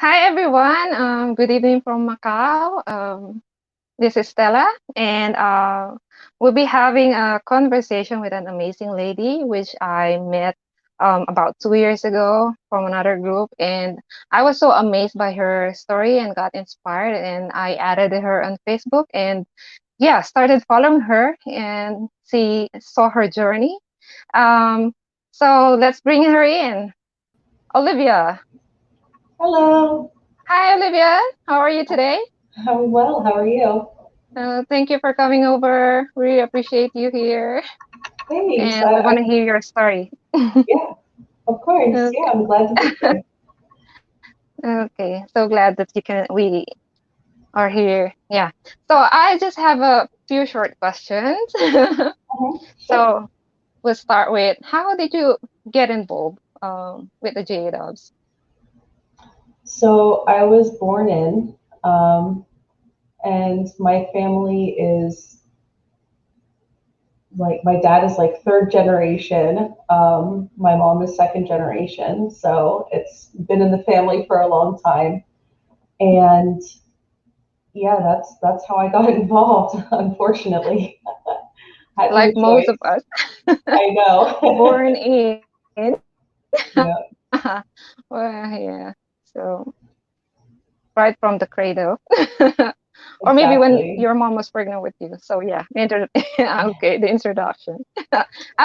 Hi everyone. Good evening from Macau. This is Stella, and we'll be having a conversation with an amazing lady, which I met about 2 years ago from another group, and I was so amazed by her story and got inspired, and I added her on Facebook, and yeah, started following her and saw her journey. Um, so let's bring her in, Olivia. Hello, Hi, Olivia. How are you today? I'm well. How are you? Thank you for coming over. Really appreciate you here, Thanks. and we want to hear your story. Yeah, of course. Okay. Yeah, I'm glad to be here. Okay. So glad that we are here. Yeah. So I just have a few short questions. Sure. So we'll start with how did you get involved with the J Dubs? So I was born in, um, and my family is like my dad is like third generation. My mom is second generation, so it's been in the family for a long time. And yeah, that's how I got involved. Unfortunately, had no Like most of choice. us, I know. born in. Yeah, Well, yeah. So right from the cradle. Or maybe when exactly. your mom was pregnant with you. So yeah, okay, the introduction,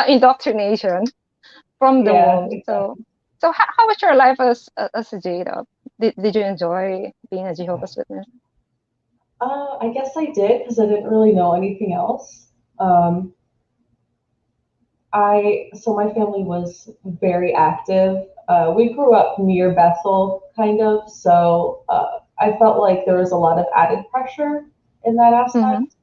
indoctrination from the Yeah, womb. So, exactly. so how was your life as a Jada? Did you enjoy being a Jehovah's Witness? I guess I did because I didn't really know anything else. Um, so my family was very active. We grew up near Bethel, kind of, so I felt like there was a lot of added pressure in that Mm-hmm. aspect.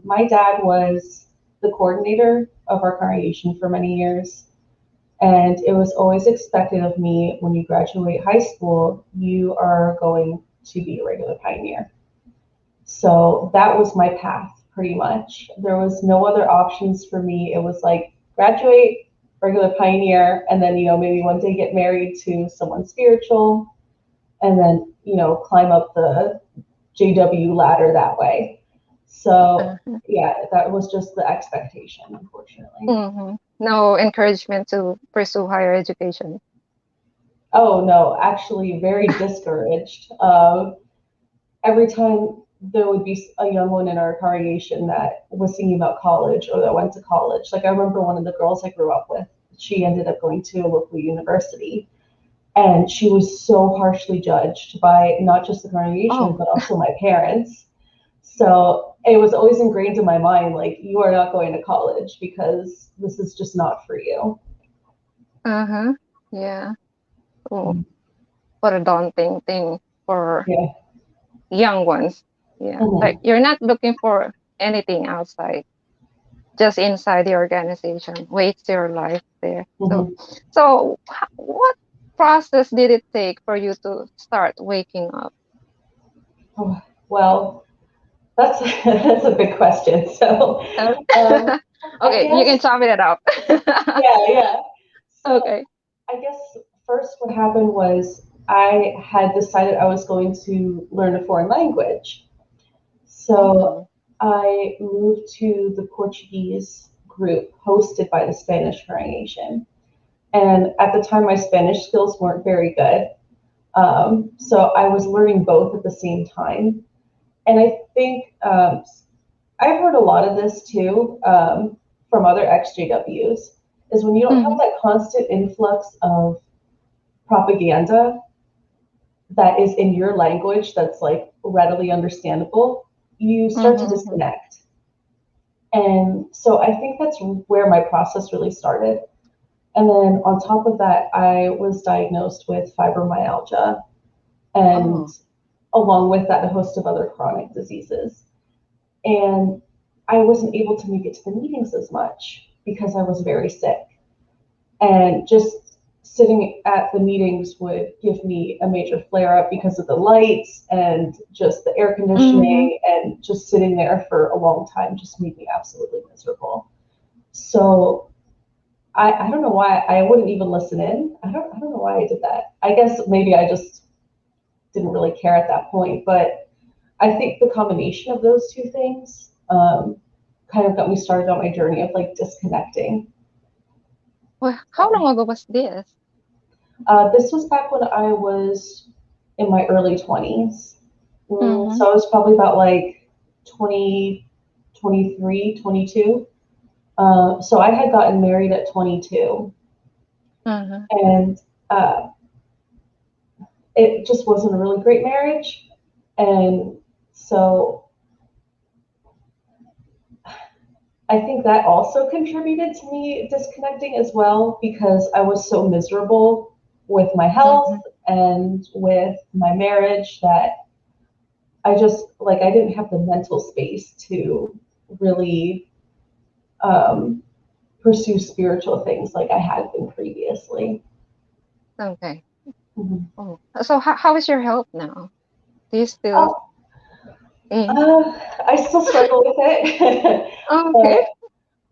My dad was the coordinator of our congregation for many years, and it was always expected of me when you graduate high school, you are going to be a regular pioneer. So that was my path pretty much. There was no other options for me. It was like graduate, regular pioneer, and then, maybe one day get married to someone spiritual, and then, climb up the JW ladder that way. So, Uh-huh. yeah, that was just the expectation, unfortunately. Mm-hmm. No encouragement to pursue higher education. Oh, no, actually, very discouraged. Every time there would be a young one in our congregation that was thinking about college or that went to college. Like I remember one of the girls I grew up with, she ended up going to a local university, and she was so harshly judged by not just the congregation Oh, but also my parents. So it was always ingrained in my mind, like you are not going to college because this is just not for you. uh-huh. Yeah. Oh, what a daunting thing for Yeah. young ones. Yeah. Like Mhm. you're not looking for anything outside, just inside the organization. Waste your life there. So, Mhm. what process did it take for you to start waking up? Oh, well, that's that's a big question. So, Uh, um, I okay, you guess, can chop it up. yeah. So Okay. I guess first what happened was I had decided I was going to learn a foreign language. So Mm. I moved to the Portuguese group hosted by the Spanish congregation. And at the time, my Spanish skills weren't very good. So I was learning both at the same time. And I think I've heard a lot of this too from other XJWs is when you don't have Mm-hmm. that constant influx of propaganda that is in your language that's like readily understandable, you start to Mm-hmm. disconnect. And so I think that's where my process really started. And then on top of that, I was diagnosed with fibromyalgia and Oh. along with that, a host of other chronic diseases. And I wasn't able to make it to the meetings as much because I was very sick. And just sitting at the meetings would give me a major flare up because of the lights and just the air Mm-hmm. conditioning, and just sitting there for a long time just made me absolutely miserable. So I don't know why I wouldn't even listen in. I don't know why I did that. I guess maybe I just didn't really care at that point. But I think the combination of those two things kind of got me started on my journey of like disconnecting. Well, how long ago was this? This was back when I was in my early 20s. Mm-hmm. So I was probably about like 20, 23, 22. So I had gotten married at 22, Mm-hmm. and uh, it just wasn't a really great marriage. And so I think that also contributed to me disconnecting as well because I was so miserable with my health Mm-hmm. and with my marriage that I just like I didn't have the mental space to really um, pursue spiritual things like I had been previously. Okay. Mhm. Oh, so how is your health now? Do you still? Oh, Mm. I still struggle with it, Okay.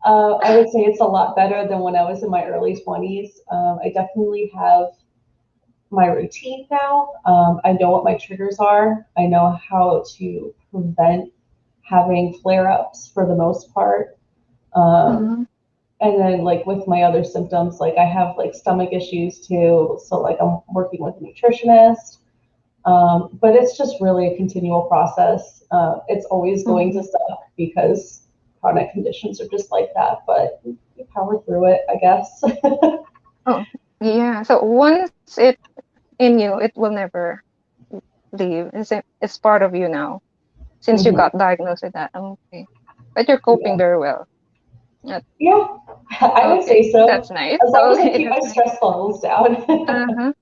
but I would say it's a lot better than when I was in my early 20s. I definitely have my routine now. I know what my triggers are. I know how to prevent having flare ups for the most part. Um, Mm-hmm. and then, like, with my other symptoms, like, I have like stomach issues too. So, like, I'm working with a nutritionist. But it's just really a continual process. It's always going Mm-hmm. to suck because chronic conditions are just like that. But you power through it, I guess. Oh, yeah. So once it's in you, it will never leave. It's part of you now since you Mhm. got diagnosed with that. Okay. But you're coping Yeah. very well. That- Yeah, I would Okay. say so. That's nice. As long as I Okay, keep my that's nice. stress levels down. Uh-huh.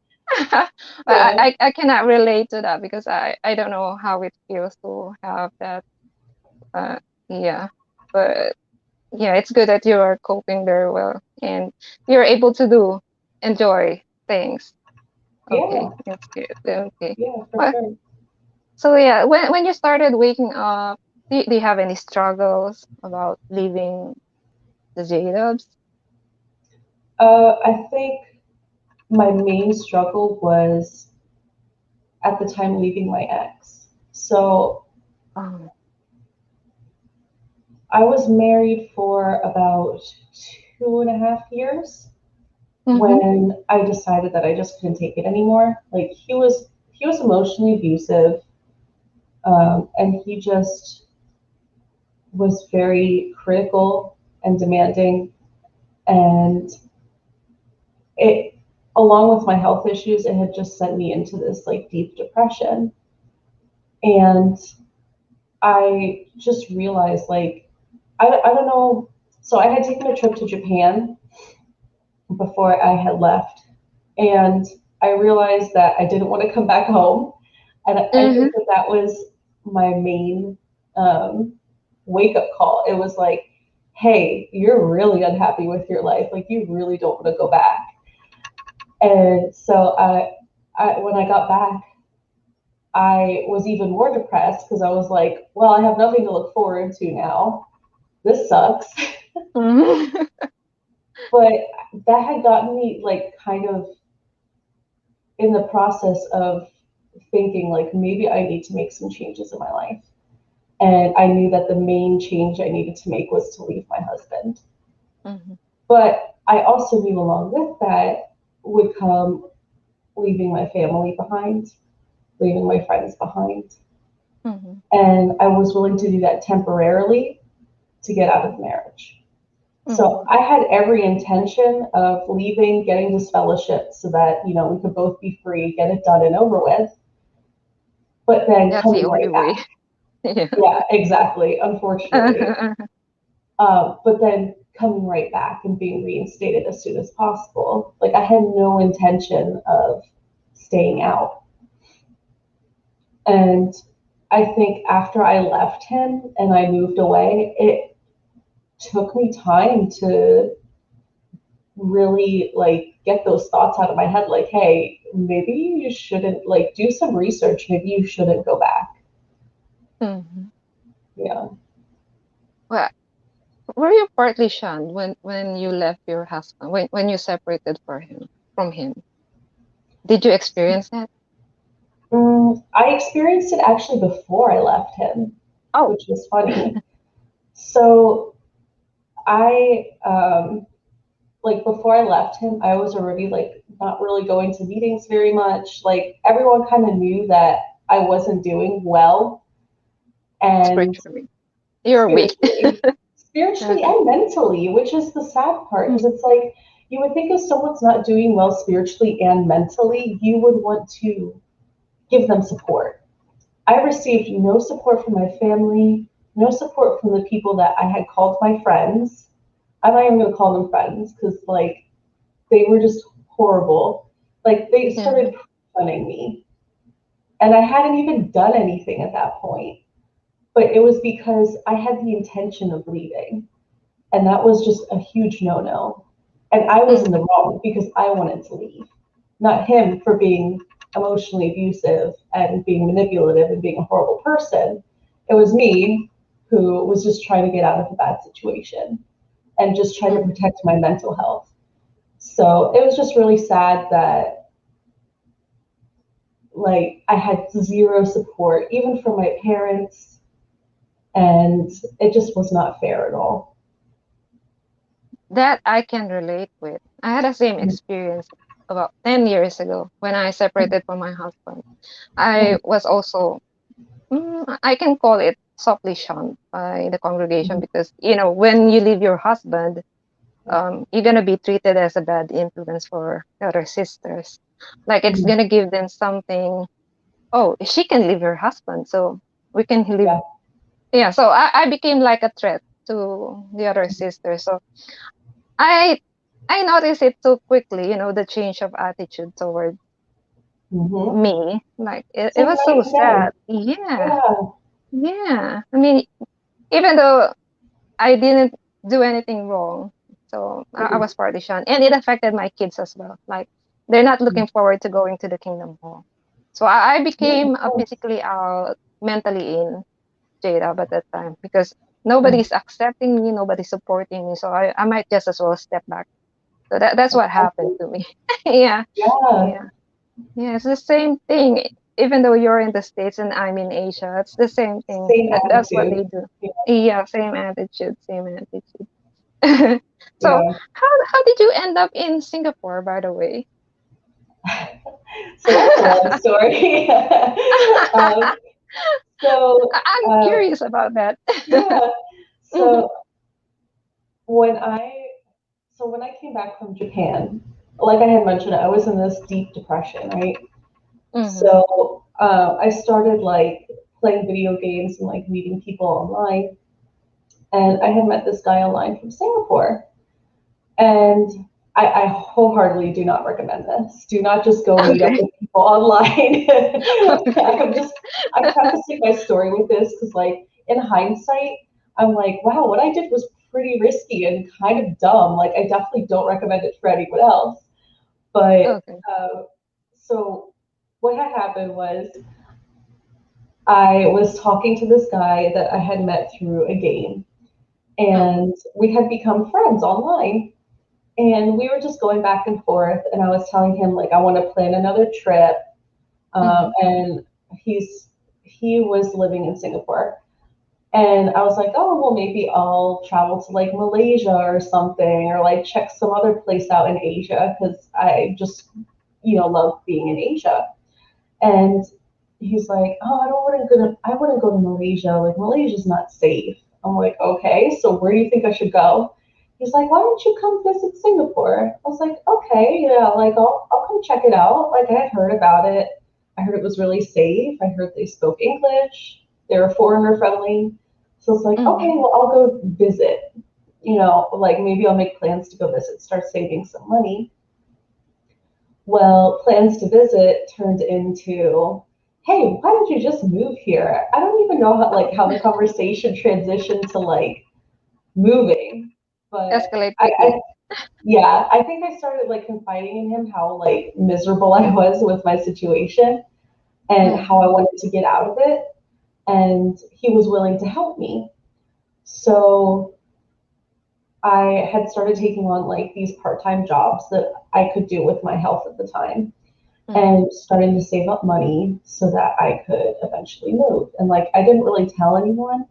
But Yeah. I cannot relate to that because I don't know how it feels to have that. Uh, yeah. But yeah, it's good that you are coping very well and you're able to enjoy things. Okay, Yeah. that's good. Okay. Yeah, for Well, sure. so yeah, when you started waking up, do you have any struggles about leaving the J-Dubs? I think my main struggle was at the time leaving my ex. So Um, I was married for about 2.5 years mm-hmm, when I decided that I just couldn't take it anymore. Like he was emotionally abusive, and he just was very critical and demanding, and it along with my health issues, it had just sent me into this like deep depression. And I just realized like I don't know. So I had taken a trip to Japan before I had left, and I realized that I didn't want to come back home. And I mm-hmm, think that that was my main um, wake up call. It was like, hey, you're really unhappy with your life. Like, you really don't want to go back. And so when I got back, I was even more depressed because I was like, well, I have nothing to look forward to now. This sucks. mm-hmm. But that had gotten me like kind of in the process of thinking like maybe I need to make some changes in my life. And I knew that the main change I needed to make was to leave my husband. Mm-hmm. But I also knew along with that would come leaving my family behind, leaving my friends behind. Mm-hmm. And I was willing to do that temporarily to get out of marriage. So Mm-hmm. I had every intention of leaving, getting this fellowship so that, we could both be free, get it done and over with, but then That's the coming only right way. back. Yeah. Yeah, exactly, unfortunately. Uh-huh. But then coming right back and being reinstated as soon as possible. Like I had no intention of staying out. And I think after I left him and I moved away, it took me time to really like get those thoughts out of my head like, hey, maybe you shouldn't like do some research, maybe you shouldn't go back. Mm-hmm. Yeah. Well, were you partly shunned when you left your husband, when you separated from him? Did you experience that? I experienced it actually before I left him, Oh, which was funny. So I like before I left him, I was already like not really going to meetings very much. Like everyone kind of knew that I wasn't doing well and spiritually. You're weak. spiritually, spiritually Okay. and mentally, which is the sad part because Mm, it's like you would think if someone's not doing well spiritually and mentally, you would want to give them support. I received no support from my family, no support from the people that I had called my friends. I'm not even going to call them friends because, like, they were just horrible. Like, they yeah. started funning me. And I hadn't even done anything at that point. But it was because I had the intention of leaving. And that was just a huge no no. And I was in the Mm, wrong because I wanted to leave, not him for being emotionally abusive and being manipulative and being a horrible person. It was me who was just trying to get out of a bad situation and just trying to mm. protect my mental health. So it was just really sad that like I had zero support, even from my parents, and it just was not fair at all. That I can relate with. I had the same experience about 10 years ago when I separated from my husband. I was also, I can call it softly shunned by the congregation because, when you leave your husband, you're going to be treated as a bad influence for the other sisters. Like it's going to give them something, oh, she can leave her husband, so we can live. Yeah. Yeah, so I became like a threat to the other sisters. So I I noticed it so quickly, the change of attitude toward Mm-hmm. me. Like It's it like was so night and day. sad. Yeah. Yeah. Yeah. I mean, even though I didn't do anything wrong, so I was partition, and it affected my kids as well. Like they're not looking forward to going to the Kingdom Hall. So I Yeah. became physically out, mentally in J-Dub at that time because nobody's accepting me, nobody's supporting me. So I might just as well step back. So that's what happened to me. Yeah, Yeah. yeah, yeah. It's the same thing. Even though you're in the States and I'm in Asia, it's the same thing. Same That's what attitude. they do. Yeah. Yeah, same attitude, same attitude. So Yeah. how did you end up in Singapore, by the way? So that's a long story. um, so I'm uh, curious about that. yeah. Hmm. So when I when I came back from Japan, like I had mentioned, I was in this deep depression, right? Hmm. So I started like playing video games and like meeting people online, and I had met this guy online from Singapore. And I wholeheartedly do not recommend this. Do not just go meet up Okay. with people online. Okay. I'm prefacing my story with this because, like, in hindsight, I'm like, wow, what I did was pretty risky and kind of dumb. Like, I definitely don't recommend it for anyone else. But Okay. so what had happened was I was talking to this guy that I had met through a game, Okay. and we had become friends online. And we were just going back and forth, and I was telling him like I want to plan another trip. Hmm. And he was living in Singapore, and I was like, oh well, maybe I'll travel to like Malaysia or something, or like check some other place out in Asia because I just love being in Asia. And he's like, oh, I wouldn't go to Malaysia. Like Malaysia's not safe. I'm like, okay, so where do you think I should go? He's like, why don't you come visit Singapore? I was like, okay, yeah, like I'll come check it out. Like I had heard about it. I heard it was really safe. I heard they spoke English. They were foreigner friendly. So it's like, okay, Hmm. well I'll go visit. Like maybe I'll make plans to go visit, start saving some money. Well, plans to visit turned into, hey, why don't you just move here? I don't even know how the conversation transitioned to like moving, but Escalate I, quickly. I yeah, I think I started like confiding in him how like miserable I was with my situation and how I Hmm. wanted to get out of it, and he was willing to help me. So I had started taking on like these part-time jobs that I could do with my health at the time. Mhm. and starting to save up money so that I could eventually move. And like, I didn't really tell anyone.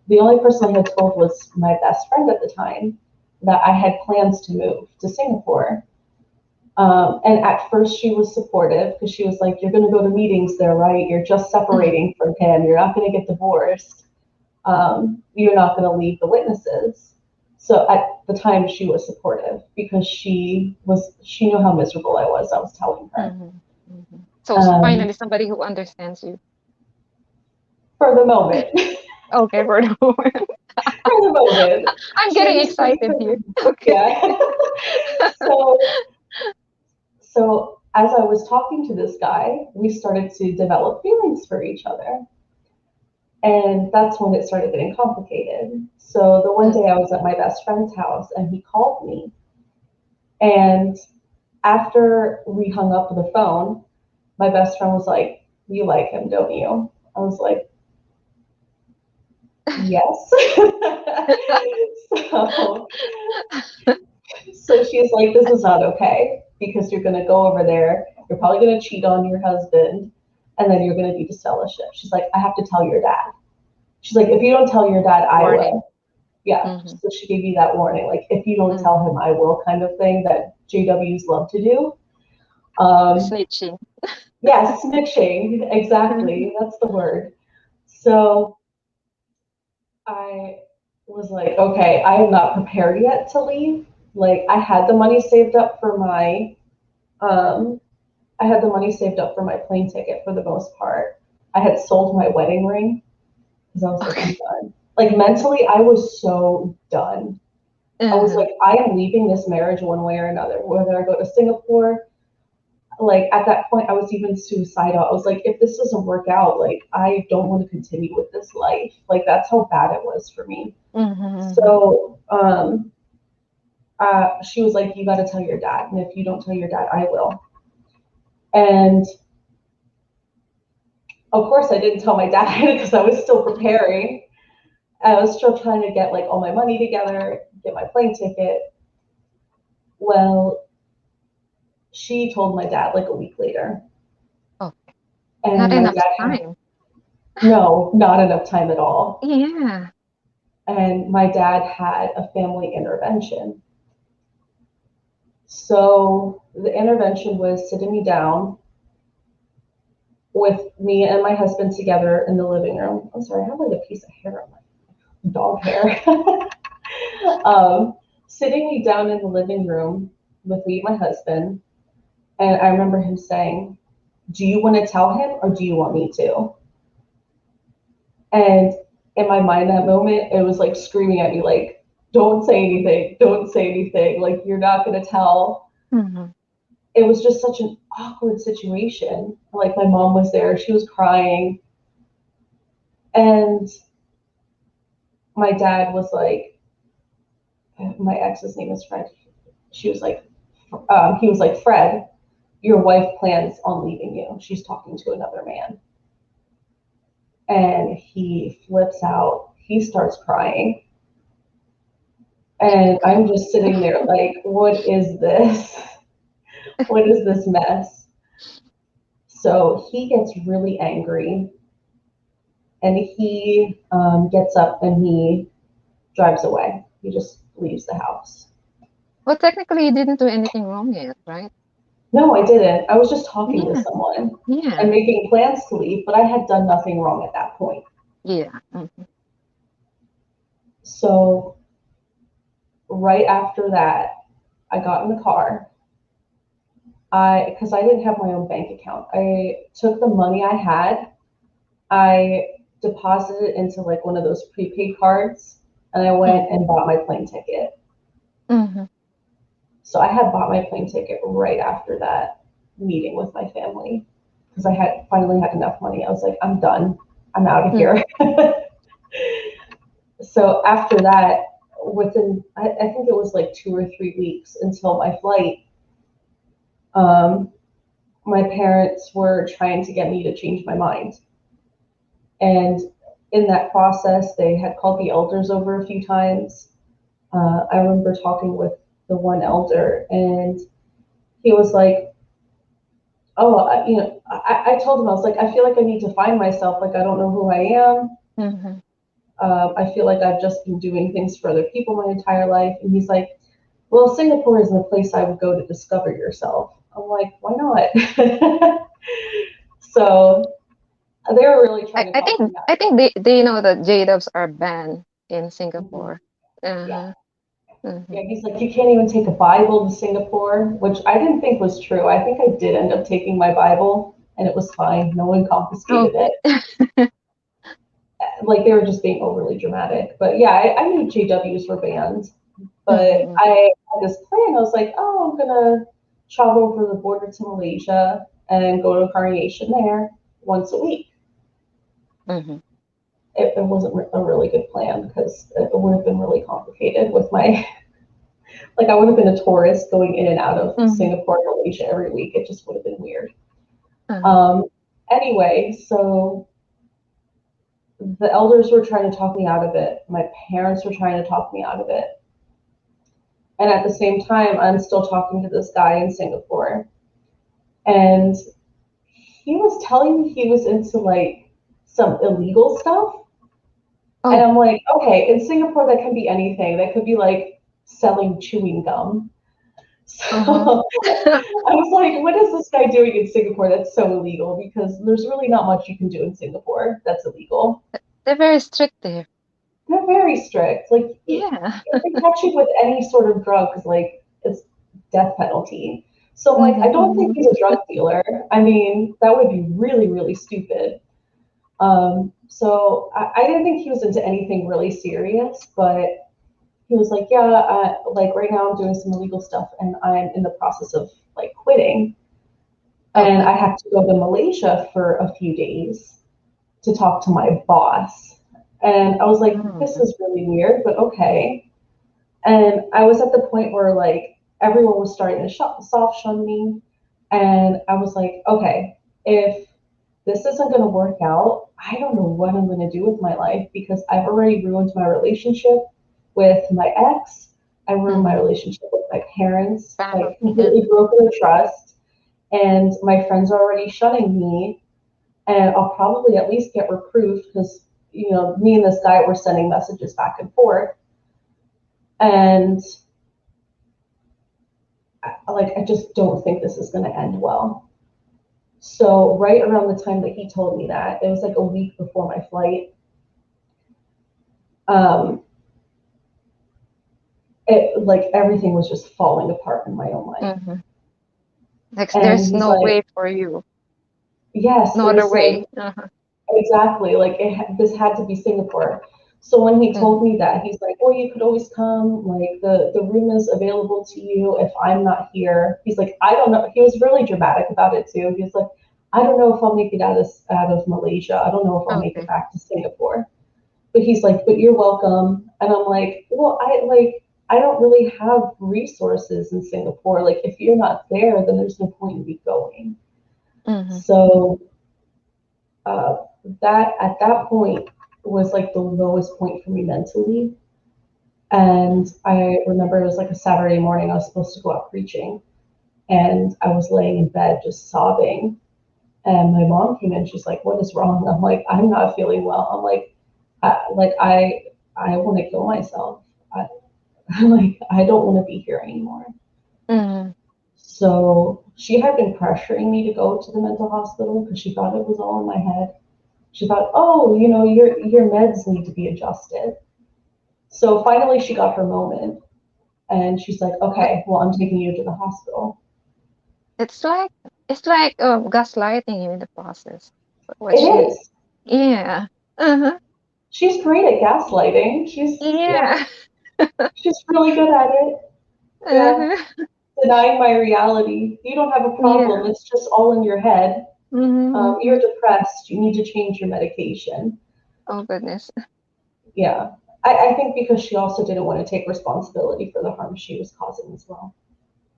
The only person I had told was my best friend at the time that I had plans to move to Singapore. And at first she was supportive because she was like, "You're going to go to meetings there, right? You're just Mhm. separating from him. You're not going to get divorced. You're not going to leave the witnesses." So at the time she was supportive because she knew how miserable I was. I was telling her. Mhm. Mhm. So Um, finally, somebody who understands you. for the moment, Okay, for the moment. for the moment, I'm she getting understood excited for here. the Okay. yeah. so so as I was talking to this guy, we started to develop feelings for each other. And that's when it started getting complicated. So the one day I Mhm. was at my best friend's house and he called me. And after we hung up the phone, my best friend was like, "You like him, don't you?" I was like, "Yes." so, so she's like, "This is not okay because you're going to go over there. You're probably going to cheat on your husband and then you're going to need to sell a ship." She's like, "I have to tell your dad." She's like, "If you don't tell your dad, I Warning. will." Yeah, Mhm. so she gave you that warning, like if you don't tell Mhm. him, I will, kind of thing that JWs love to do. Um, Snitching. yeah, snitching, Mhm. exactly. That's the word. So I was like, okay, I am not prepared yet to leave. Like I had the money saved up for um, I had the money saved up for my plane ticket for the most part. I had sold my wedding ring because I was like, I'm Okay. done. Like mentally, I was so done. I was Mhm. like, I am leaving this marriage one way or another, whether I go to Singapore. Like at that point, I was even suicidal. I was like, if this doesn't work out, like I don't want to continue with this life. Like that's how bad it was for me. Mhm. Mhm. So she was like, you got to tell your dad, and if you don't tell your dad, I will. And of course, I didn't tell my dad because I was still preparing. I was still trying to get like all my money together, get my plane ticket. Well, she told my dad like a week later, Oh, not and my enough dad had time. no, not enough time at all. Yeah. And my dad had a family intervention. So the intervention was sitting me down with me and my husband together in the living room. I'm sorry, I have like a piece of hair on my dog hair. um, Sitting me down in the living room with me and my husband. And I remember him saying, "Do you want to tell him or do you want me to?" And in my mind, that moment, it was like screaming at me, like, "Don't say anything. Don't say anything. Like, you're not going to tell." Mhm. It was just such an awkward situation. Like, my mom was there. She was crying. And my dad was like, my ex's name is Fred. She was like, he was like, "Fred, your wife plans on leaving you. She's talking to another man." And he flips out. He starts crying. And I'm just sitting there like, what is this? What is this mess? So he gets really angry and he gets up and he drives away. He just leaves the house. Well, technically, you didn't do anything wrong yet, right? No, I didn't. I was just talking to Yeah. someone and Yeah. making plans to leave, but I had done nothing wrong at that point. Yeah. Mhm. So right after that, I got in the car. Because I didn't have my own bank account, I took the money I had, I deposited it into like one of those prepaid cards, and I went Mhm. and bought my plane ticket. Mhm. So I had bought my plane ticket right after that meeting with my family because I had finally had enough money. I was like, I'm done. I'm out of Mhm. here. So after that, within I think it was like 2 or 3 weeks until my flight, um, my parents were trying to get me to change my mind. And in that process, they had called the elders over a few times. I remember talking with the one elder, and he was like, oh, I told him, I was like, I feel like I need to find myself. Like, I don't know who I am. Mhm. I feel like I've just been doing things for other people my entire life. And he's like, well, Singapore isn't a place I would go to discover yourself. I'm like, why not? So they were really trying to talk me out I of it. think they know that J-dubs are banned in Mhm. Singapore. Yeah. Uh-huh. Yeah, Mhm. he's like, you can't even take a Bible to Singapore, which I didn't think was true. I think I did end up taking my Bible and it was fine. No one confiscated Okay. it. Like they were just being overly dramatic. But yeah, I knew JWs were banned. But Mhm. I had this plan. I was like, oh, I'm gonna travel over the border to Malaysia and go to a congregation there once a week. Mhm. It wasn't a really good plan because it would have been really complicated with my like I would have been a tourist going in and out of Mhm. Singapore and Malaysia every week. It just would have been weird. Uh-huh. Um, anyway, so the elders were trying to talk me out of it. My parents were trying to talk me out of it. And at the same time, I'm still talking to this guy in Singapore. And he was telling me he was into like some illegal stuff. And Oh. I'm like, okay, in Singapore, that can be anything. That could be like selling chewing gum. Uh-huh. So I was like, what is this guy doing in Singapore that's so illegal? Because there's really not much you can do in Singapore that's illegal. They're very strict there. They're very strict. Like, Yeah. if they catch you with any sort of drugs, like, it's death penalty. So, like, I Mhm. don't think Mhm. he's a drug dealer. I mean, that would be really, really stupid. So I didn't think he was into anything really serious, but he was like, yeah, like right now I'm doing some illegal stuff and I'm in the process of like quitting. And Okay. I have to go to Malaysia for a few days to talk to my boss. And I was like, this Mhm. is really weird, but okay. And I was at the point where like everyone was starting to soft shun me. And I was like, okay, if this isn't going to work out, I don't know what I'm going to do with my life because I've already ruined my relationship with my ex. I ruined my Mhm. relationship with my parents, like Family. Yeah. completely broken their trust. And my friends are already shunning me. And I'll probably at least get reproved because, me and this guy were sending messages back and forth. And like, I just don't think this is going to end well. So, right around the time that he told me that, it was like a week before my flight. Um, it like everything was just falling apart in my own life. Mhm. Like And there's he's no like, way for you. yes, No other there's like way. Uh-huh. exactly like this had to be Singapore. So when he Mhm. told me that, he's like, "Well, you could always come. Like the room is available to you if I'm not here." He's like, "I don't know." He was really dramatic about it too. He was like, "I don't know if I'll make it out of Malaysia. I don't know if I'll make it Okay. back to Singapore." But he's like, "But you're welcome." And I'm like, "Well, I don't really have resources in Singapore. Like if you're not there, then there's no point in me going." Mhm. So uh, that at that point was like the lowest point for me mentally. And I remember it was like a Saturday morning. I was supposed to go out preaching, and I was laying in bed just sobbing. And my mom came in. She's like, "What is wrong?" I'm like, "I'm not feeling well." I'm like, I want to kill myself. I, I'm like, I don't want to be here anymore. Mhm. So she had been pressuring me to go to the mental hospital because she thought it was all in my head. She thought, oh, your meds need to be adjusted. So finally, she got her moment, and she's like, But okay, well, I'm taking you to the hospital. it's like gaslighting you in the process. What It she is. Yeah. Uh-huh. She's great at gaslighting. Yeah, Yeah. she's really good at it. Yeah, Uh-huh. denying my reality. You don't have a problem. Yeah. It's just all in your head. Mhm. You're Mhm. depressed. You need to change your medication. Oh goodness. Yeah. I think because she also didn't want to take responsibility for the harm she was causing as well.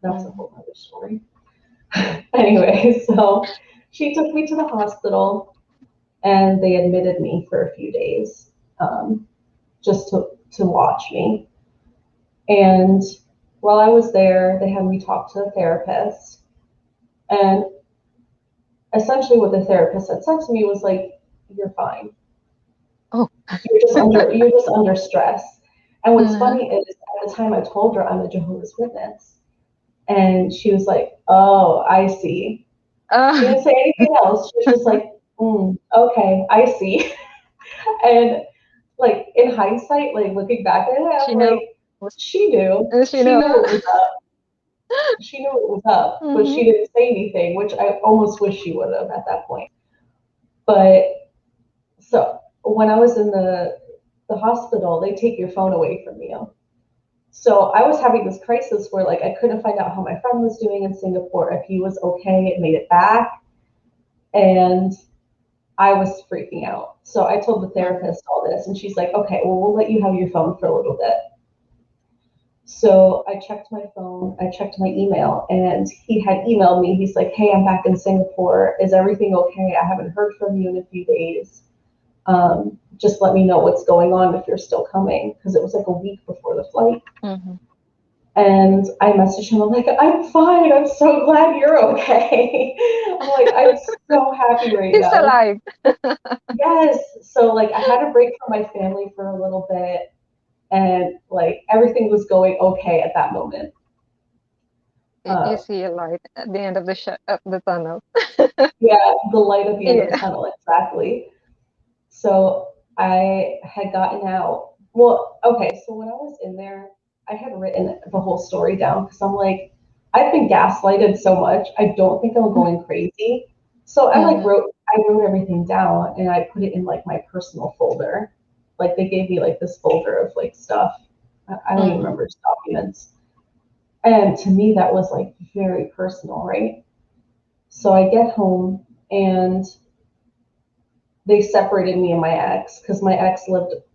That's a Mhm. whole other story. Anyway, so she took me to the hospital and they admitted me for a few days just to watch me. And while I was there, they had me talk to a therapist. And essentially what the therapist had said to me was like, "You're fine. Oh. You're just under stress." And what's Uh-huh. funny is at the time I told her I'm a Jehovah's Witness, and she was like, "Oh, I see." She Uh, didn't say anything else. She was just like, "Okay, I see." And like in hindsight, like looking back at it, she I'm knows. like, she knew. She She knows. knew it was up. She knew it was up, but Mm-hmm. she didn't say anything, which I almost wish she would have at that point. But so when I was in the hospital, they take your phone away from you. So I was having this crisis where like I couldn't find out how my friend was doing in Singapore, if he was okay, it made it back, and I was freaking out. So I told the Mm-hmm. therapist all this, and she's like, "Okay, well we'll let you have your phone for a little bit." So I checked my phone, I checked my email, and he had emailed me. He's like, "Hey, I'm back in Singapore. Is everything okay? I haven't heard from you in a few days. Just let me know what's going on if you're still coming," because it was like a week before the flight. Mm-hmm. And I messaged him. I'm like, "I'm fine. I'm so glad you're okay." I'm like, "I'm so happy right He's now." alive. Yes. So like I had a break from my family for a little bit, and like everything was going okay at that moment. You Uh, see a light at the end of the tunnel. yeah, the light at the end of the Yeah. tunnel, exactly. So I had gotten out. Well, okay, so when I was in there, I had written the whole story down because I'm like, I've been gaslighted so much. I don't think I'm going crazy. So Mm-hmm. I wrote everything down and I put it in like my personal folder. Like they gave me like this folder of like stuff. I don't even Mm-hmm. remember documents. And to me, that was like very personal, right? So I get home and they separated me and my ex because my ex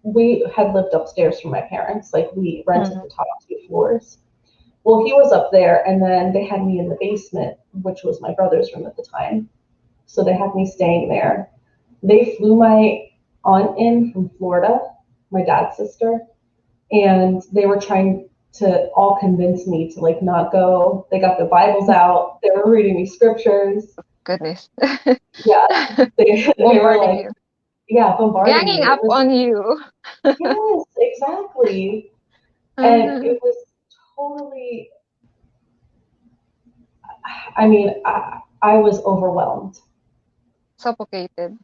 we had lived upstairs from my parents. Like we rented Mm-hmm. the top two floors. Well, he was up there, and then they had me in the basement, which was my brother's room at the time. So they had me staying there. They flew my aunt in from Florida, my dad's sister, and they were trying to all convince me to like not go. They got the Bibles out. They were reading me scriptures. Goodness. Yeah, they were Bombarding like, you. yeah, bombarding Ganging me. It up was on you. yes, exactly. And Uh-huh. it was totally, I mean, I was overwhelmed. Suffocated.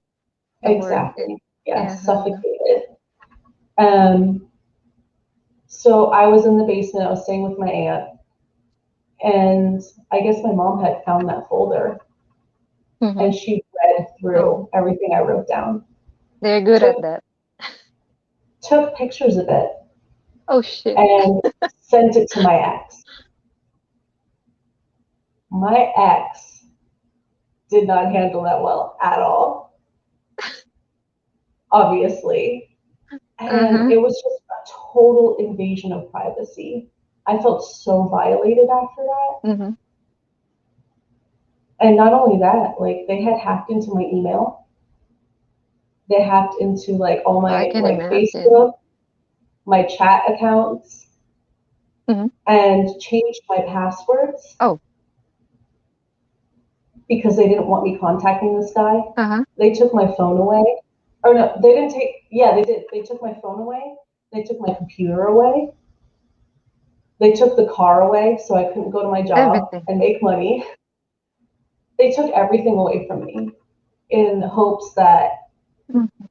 The word is. Exactly. Yes, Uh-huh. suffocated. Um, so I was in the basement. I was staying with my aunt, and I guess my mom had found that folder, Mm-hmm. and she read Oh, through everything I wrote down, they're good took at that. took pictures of it, Oh shit. and sent it to my ex. My ex did not handle that well at all, obviously. And Uh-huh. it was just a total invasion of privacy. I felt so violated after that. Mm-hmm. And not only that, like they had hacked into my email, they hacked into like all I my can like imagine. Facebook, my chat accounts, Mm-hmm. and changed my passwords Oh. because they didn't want me contacting this guy. Uh-huh. They took my phone away. Or no, they didn't take, yeah, they did. They took my phone away. They took my computer away. They took the car away so I couldn't go to my job Everything. and make money. They took everything away from me in hopes that Mm-hmm.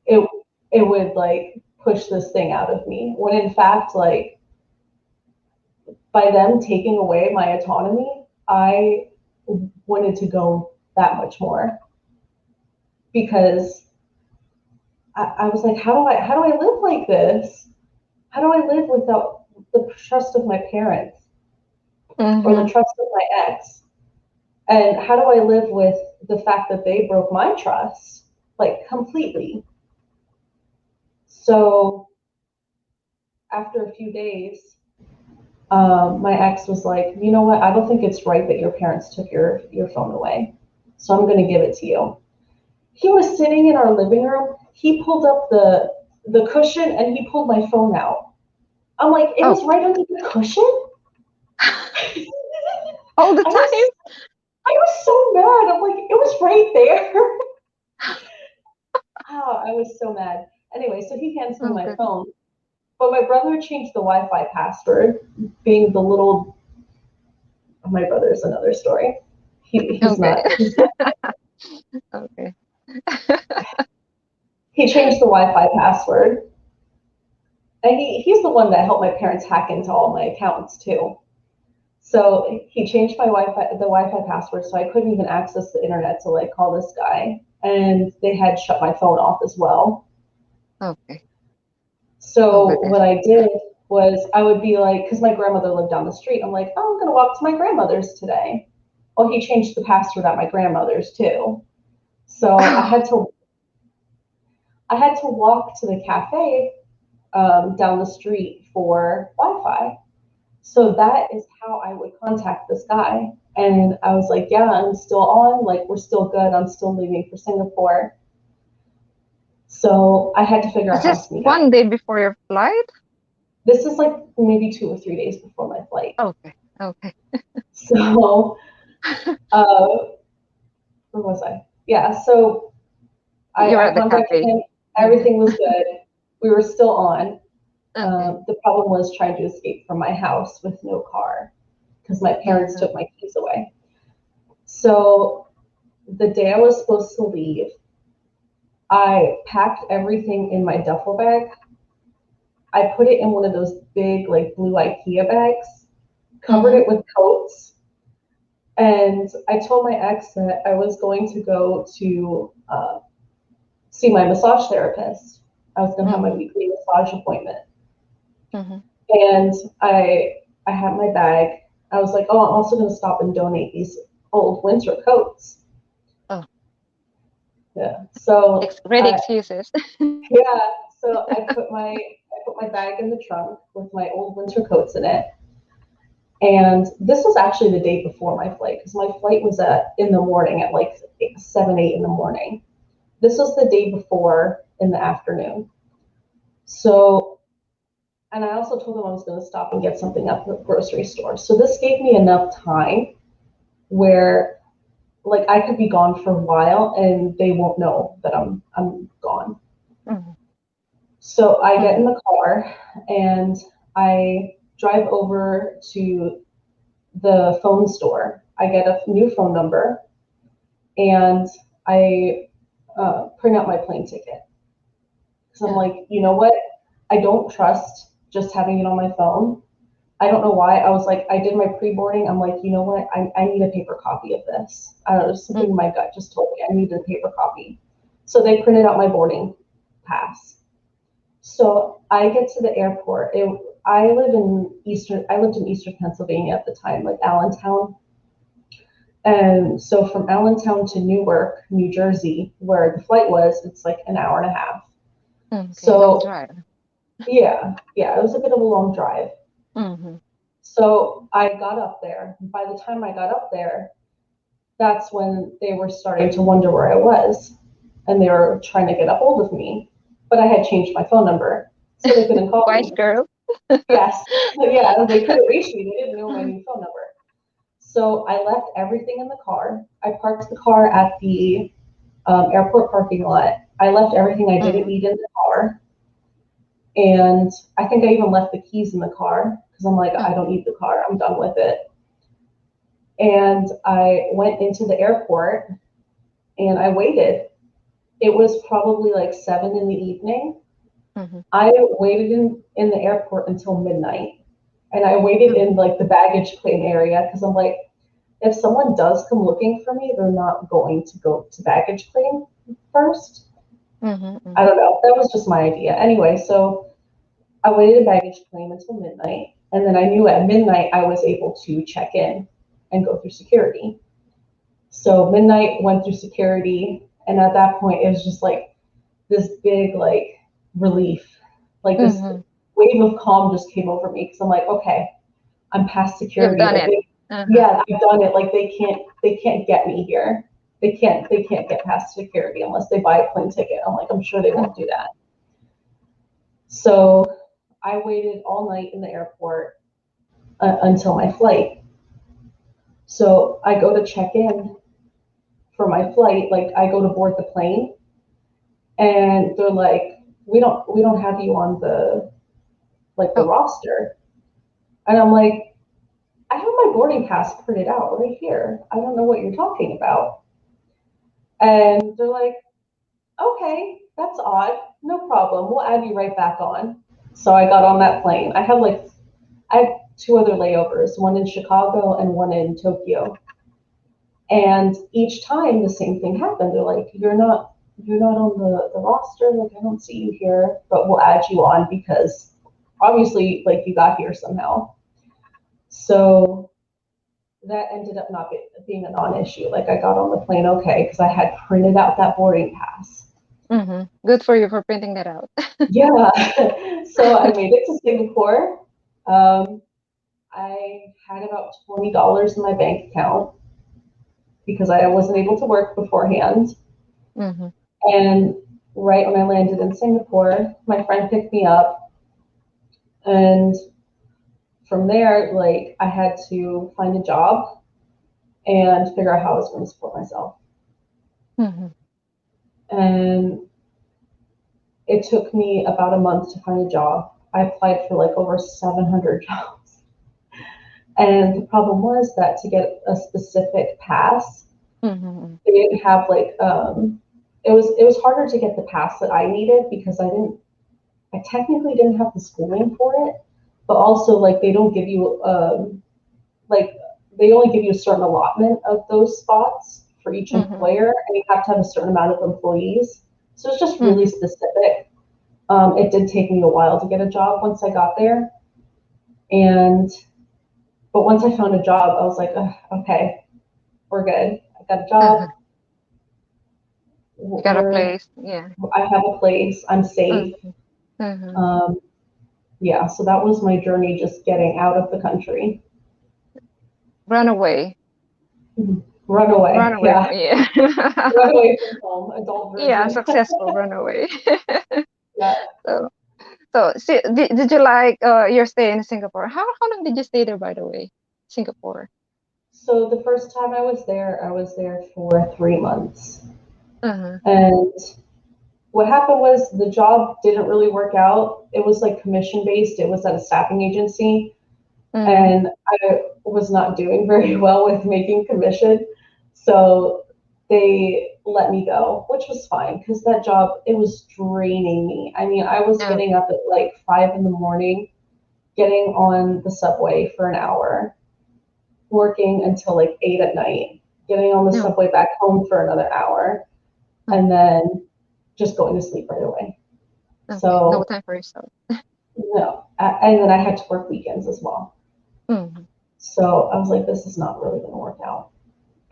it it would like push this thing out of me. When in fact, like by them taking away my autonomy, I wanted to go that much more because I was like, how do I live like this? How do I live without the trust of my parents or the Mm-hmm. trust of my ex? And how do I live with the fact that they broke my trust like completely? So after a few days, my ex was like, "You know what? I don't think it's right that your parents took your phone away, so I'm going to give it to you." He was sitting in our living room. He pulled up the cushion and he pulled my phone out. I'm like, "It Oh. was right under the cushion." All the I was time. I was so mad. I'm like, it was right there. Oh, I was so mad. Anyway, so he hands me Oh, my good. phone, but my brother changed the Wi-Fi password, being the little. Oh, my brother is another story. He's Okay. not. He's not. Okay. He changed the Wi-Fi password, and he's the one that helped my parents hack into all my accounts too. So he changed the Wi-Fi password, so I couldn't even access the internet to like call this guy, and they had shut my phone off as well. Okay. Oh, So goodness. what I did was I would be like, because my grandmother lived down the street, I'm like, oh, I'm gonna walk to my grandmother's today. Well, he changed the password at my grandmother's too, so I had to walk to the cafe down the street for Wi-Fi. So that is how I would contact this guy. And I was like, yeah, I'm still on. Like, we're still good. I'm still leaving for Singapore. So I had to figure Is out how to this sneak out. one day before your flight? This is like maybe 2 or 3 days before my flight. Okay. Okay. So, uh, where was I? Yeah, so You were I at the contacted cafe. him. Mm-hmm. Everything was good. We were still on. Okay. The problem was trying to escape from my house with no car because my parents Mm-hmm. took my keys away. So the day I was supposed to leave, I packed everything in my duffel bag. I put it in one of those big, like blue IKEA bags, covered Mm-hmm. it with coats, and I told my ex that I was going to go to see my massage therapist. I was going to have my Mm-hmm. weekly massage appointment, Mm-hmm. and I had my bag. I was like, oh, I'm also going to stop and donate these old winter coats. Oh, Yeah. So ready excuses. yeah, so I put my bag in the trunk with my old winter coats in it. And this was actually the day before my flight because my flight was at in the morning at like 7, 8 in the morning. This was the day before in the afternoon. So, and I also told them I was going to stop and get something at the grocery store. So this gave me enough time where like I could be gone for a while and they won't know that I'm gone. Mm-hmm. So I get Mm-hmm. in the car and I drive over to the phone store. I get a new phone number and I print out my plane ticket. Because I'm Yeah. like, you know what? I don't trust just having it on my phone. I don't know why. I was like, I did my pre boarding. I'm like, you know what? I need a paper copy of this. I don't know, something in Mm-hmm. my gut just told me I needed a paper copy. So they printed out my boarding pass. So I get to the airport. I lived in Eastern Pennsylvania at the time, like Allentown. And so from Allentown to Newark, New Jersey, where the flight was, it's like an hour and a half. Okay. Long So drive. yeah, it was a bit of a long drive. Mm-hmm. So I got up there. By the time I got up there, that's when they were starting to wonder where I was. And they were trying to get a hold of me. But I had changed my phone number, so they couldn't call Wise me. girl. Yes. Yeah, they couldn't reach me. They didn't know my new phone number. So I left everything in the car. I parked the car at the airport parking lot. I left everything I didn't Mm-hmm. need in the car. And I think I even left the keys in the car because I'm like, I Mm-hmm. don't need the car. I'm done with it. And I went into the airport and I waited. It was probably like 7 in the evening. Mm-hmm. I waited in the airport until midnight. And I waited Oh. in like the baggage claim area because I'm like, if someone does come looking for me, they're not going to go to baggage claim first. Mm-hmm. I Mm-hmm. don't know. That was just my idea. Anyway, so I waited baggage claim until midnight. And then I knew at midnight I was able to check in and go through security. So midnight went through security. And at that point, it was just like this big, like, relief. Like this Mm-hmm. wave of calm just came over me because I'm like, okay, I'm past You've security. done Like, it. Uh-huh. yeah, I've done it. Like they can't get me here. They can't get past security unless they buy a plane ticket. I'm like, I'm sure they won't Mm-hmm. do that. So I waited all night in the airport until my flight. So I go to check in for my flight, like I go to board the plane, and they're like, we don't have you on the like the Oh, roster. And I'm like, I have my boarding pass printed out right here. I don't know what you're talking about. And they're like, okay, that's odd. No problem. We'll add you right back on. So I got on that plane. I had two other layovers, one in Chicago and one in Tokyo. And each time the same thing happened. They're like, you're not on the roster, like I don't see you here, but we'll add you on because obviously like you got here somehow. So that ended up not being a non-issue. Like I got on the plane okay because I had printed out that boarding pass. good for you for printing that out. Yeah. So I made it to Singapore. Um, I had about $20 in my bank account because I wasn't able to work beforehand. Mm-hmm. And right when I landed in Singapore, my friend picked me up. And from there, like I had to find a job and figure out how I was going to support myself. Mm-hmm. And it took me about a month to find a job. I applied for like over 700 jobs. And the problem was that to get a specific pass, Mm-hmm. they didn't have like it was harder to get the pass that I needed because I technically didn't have the schooling for it, but also like they don't give you like they only give you a certain allotment of those spots for each Mm-hmm. employer, and you have to have a certain amount of employees. So it's just really Mm-hmm. specific. It did take me a while to get a job once I got there, and but once I found a job, I was like, okay, we're good. I got a Uh-huh. job. You got a We're place. Yeah. I have a place. I'm safe. Mm-hmm. Mm-hmm. Um, yeah, so that was my journey, just getting out of the country. Run away. Run Run away. away. Yeah, Yeah. run away from home. Adult Yeah, version. successful run away. Yeah. So, so see, did you like your stay in Singapore? How long did you stay there, by the way? Singapore. So the first time I was there for 3 months. Uh-huh. And what happened was the job didn't really work out. It was like commission based. It was at a staffing agency, Mm-hmm. and I was not doing very well with making commission. So they let me go, which was fine because that job, it was draining me. I mean, I was getting Okay. up at like 5 in the morning, getting on the subway for an hour, working until like 8 at night, getting on the No. subway back home for another hour, Mm, and then just going to sleep right away. okay. No So, time for yourself. no. And then I had to work weekends as well. Mm-hmm. So I was like, this is not really going to work out.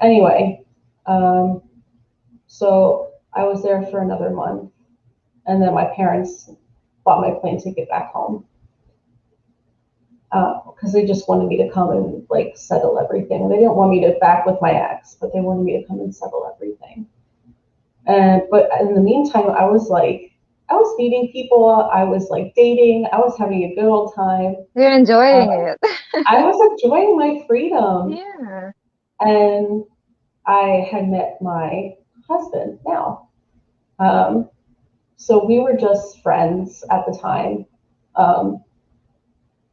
Anyway, um, so I was there for another month, and then my parents bought my plane ticket back home because they just wanted me to come and like settle everything. They didn't want me to back with my ex, but they wanted me to come and settle everything. And but in the meantime, I was meeting people, I was like dating, I was having a good old time. You're Uh, enjoying it. I was enjoying my freedom, Yeah. and I had met my husband now. Um, so we were just friends at the time, um,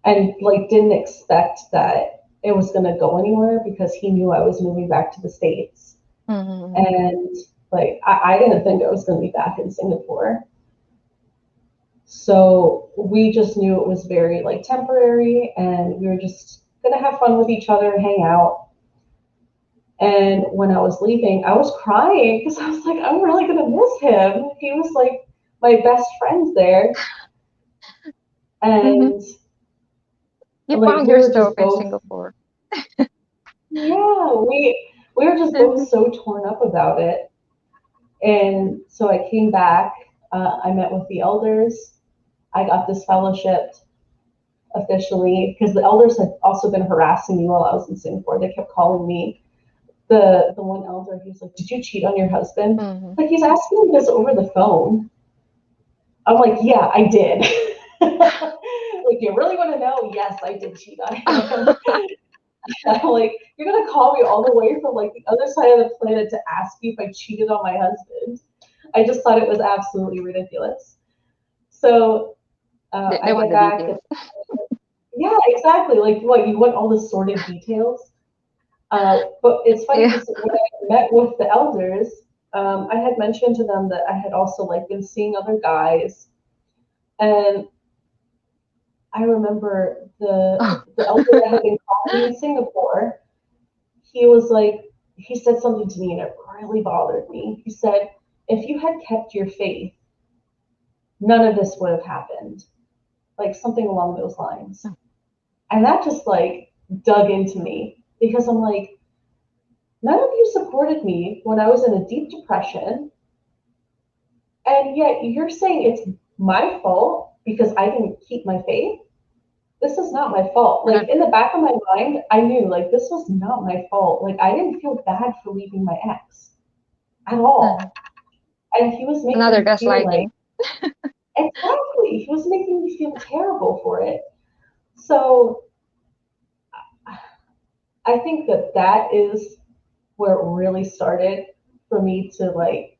and like didn't expect that it was going to go anywhere because he knew I was moving back to the States, Mm-hmm. and like I didn't think I was going to be back in Singapore. So we just knew it was very like temporary, and we were just gonna have fun with each other, hang out. And when I was leaving, I was crying because I was like, I'm really gonna miss him. He was like my best friend there, Mm-hmm. and You like found we were yourself just in both, Singapore. yeah, we were just both Mm-hmm. so torn up about it. And so I came back. I met with the elders. I got this fellowship officially because the elders had also been harassing me while I was in Singapore. They kept calling me. The one elder, he was like, "Did you cheat on your husband?" Mm-hmm. Like he's asking me this over the phone. I'm like, "Yeah, I did." Like you really want to know? Yes, I did cheat on him. I'm like, you're gonna call me all the way from like the other side of the planet to ask me if I cheated on my husband. I just thought it was absolutely ridiculous. So They I want get the back and details. yeah, exactly. Like what you want all the sordid details. But it's funny Yeah. because when I met with the elders, I had mentioned to them that I had also like been seeing other guys, and I remember Oh. the elder that had been calling me in Singapore. He was like, he said something to me, and it really bothered me. He said, "If you had kept your faith, none of this would have happened." Like something along those lines, and that just like dug into me because I'm like, none of you supported me when I was in a deep depression. And yet you're saying it's my fault because I didn't keep my faith. This is not my fault. Like Another, in the back of my mind, I knew like this was not my fault. Like I didn't feel bad for leaving my ex at mhm. all. And he was making Another me feel like gaslighting. exactly. He was making me feel terrible for it. So I think that that is where it really started for me to like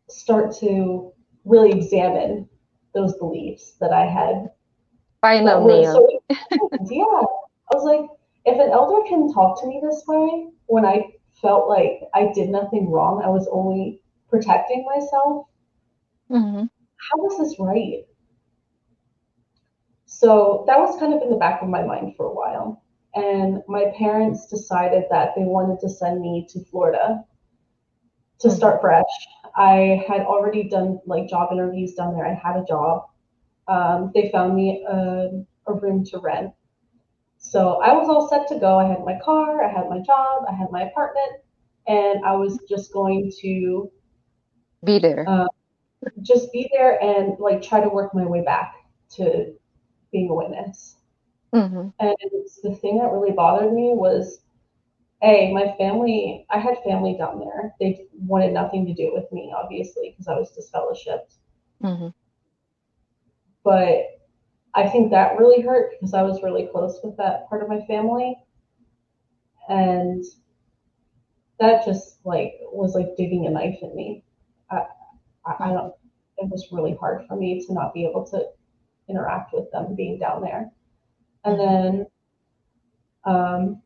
start to really examine those beliefs that I had Final that were nail. so yeah. I was like, if an elder can talk to me this way when I felt like I did nothing wrong, I was only protecting myself, Hmm. how was this right? So that was kind of in the back of my mind for a while. And my parents decided that they wanted to send me to Florida to Hmm. start fresh. I had already done like job interviews down there. I had a job. They found me a room to rent. So I was all set to go. I had my car, I had my job, I had my apartment, and I was just going to Be there. uh, just be there and like try to work my way back to being a witness. Hmm. And the thing that really bothered me was, A, my family, I had family down there. They wanted nothing to do with me, obviously, because I was disfellowshipped. Hmm. But I think that really hurt because I was really close with that part of my family. And that just like was like digging a knife in me. I, I Hmm. don't. It was really hard for me to not be able to interact with them being down there. And Hmm. then um,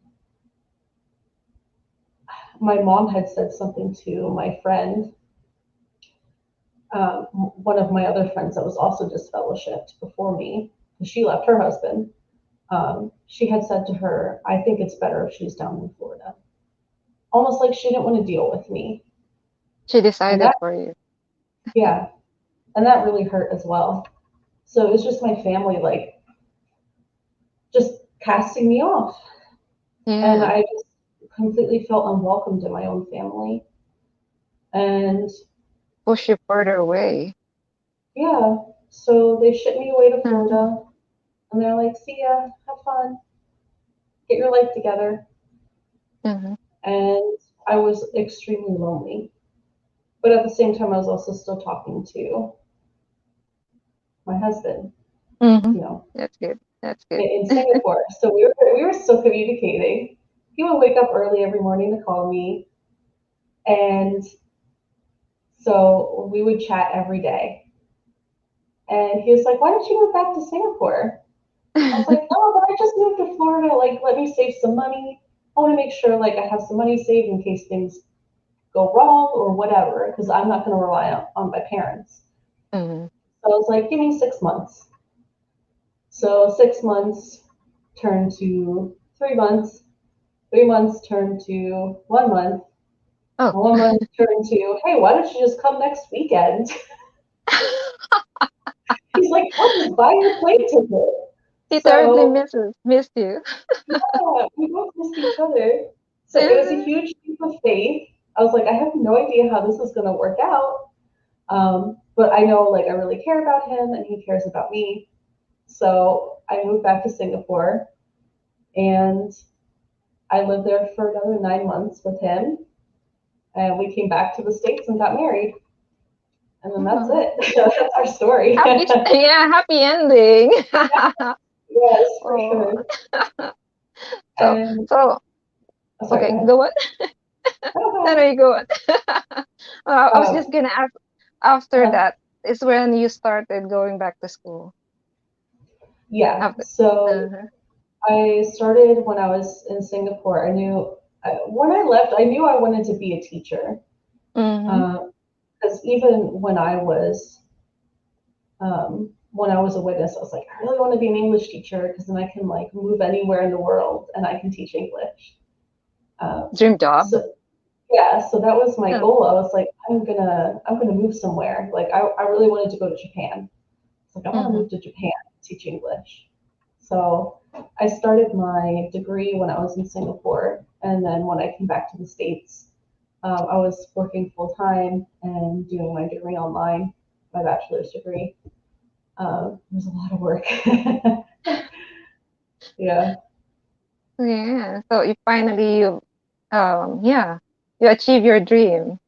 my mom had said something to my friend, one of my other friends that was also disfellowshipped before me, because she left her husband. She had said to her, "I think it's better if she's down in Florida." Almost like she didn't want to deal with me, She and decided that for you. yeah, and that really hurt as well. So it was just my family like just casting me off. And Yeah. I just completely felt unwelcomed in my own family. And Push you further away. yeah, so they shipped me away to Hmm. Florida and they're like, see ya, have fun, get your life together. Hmm. And I was extremely lonely. But at the same time, I was also still talking to my husband, Hmm. you know, That's good. That's good. in Singapore. So we were still communicating. He would wake up early every morning to call me. And so we would chat every day. And he was like, why don't you move back to Singapore? I was like, oh, but I just moved to Florida. Like, let me save some money. I want to make sure like I have some money saved in case things go wrong or whatever, because I'm not going to rely on my parents. Hmm. So I was like, give me 6 months. So 6 months turned to 3 months. 3 months turned to 1 month. Oh. 1 month turned to, hey, why don't you just come next weekend? He's like, I'll just buy your plane ticket. He terribly So missed you. yeah, we both missed each other. So it was a Uh, huge leap of faith. I was like, I have no idea how this is going to work out. But I know like I really care about him and he cares about me. So I moved back to Singapore and I lived there for another 9 months with him. And we came back to the States and got married. And then that's oh, it. That's our story. happy, yeah, happy ending. Yes, for Oh, sure. so And so oh, sorry, go okay, ahead. go on. No, go No, ahead. no, you go on. I was just Um, gonna ask. After uh, that is when you started going back to school. yeah. After. So Uh-huh. I started when I was in Singapore. When I left, I knew I wanted to be a teacher. Mhm. Because even when I was a witness, I was like, I really want to be an English teacher because then I can like move anywhere in the world and I can teach English. Um, Dream job. so yeah, so that was my Uh, goal. I was like, I'm gonna move somewhere. Like I really wanted to go to Japan. It's like I want to mhm. move to Japan and teach English. So I started my degree when I was in Singapore, and then when I came back to the States, I was working full time and doing my degree online, my bachelor's degree. It was a lot of work. Yeah, Yeah. So you finally yeah, you achieve your dream,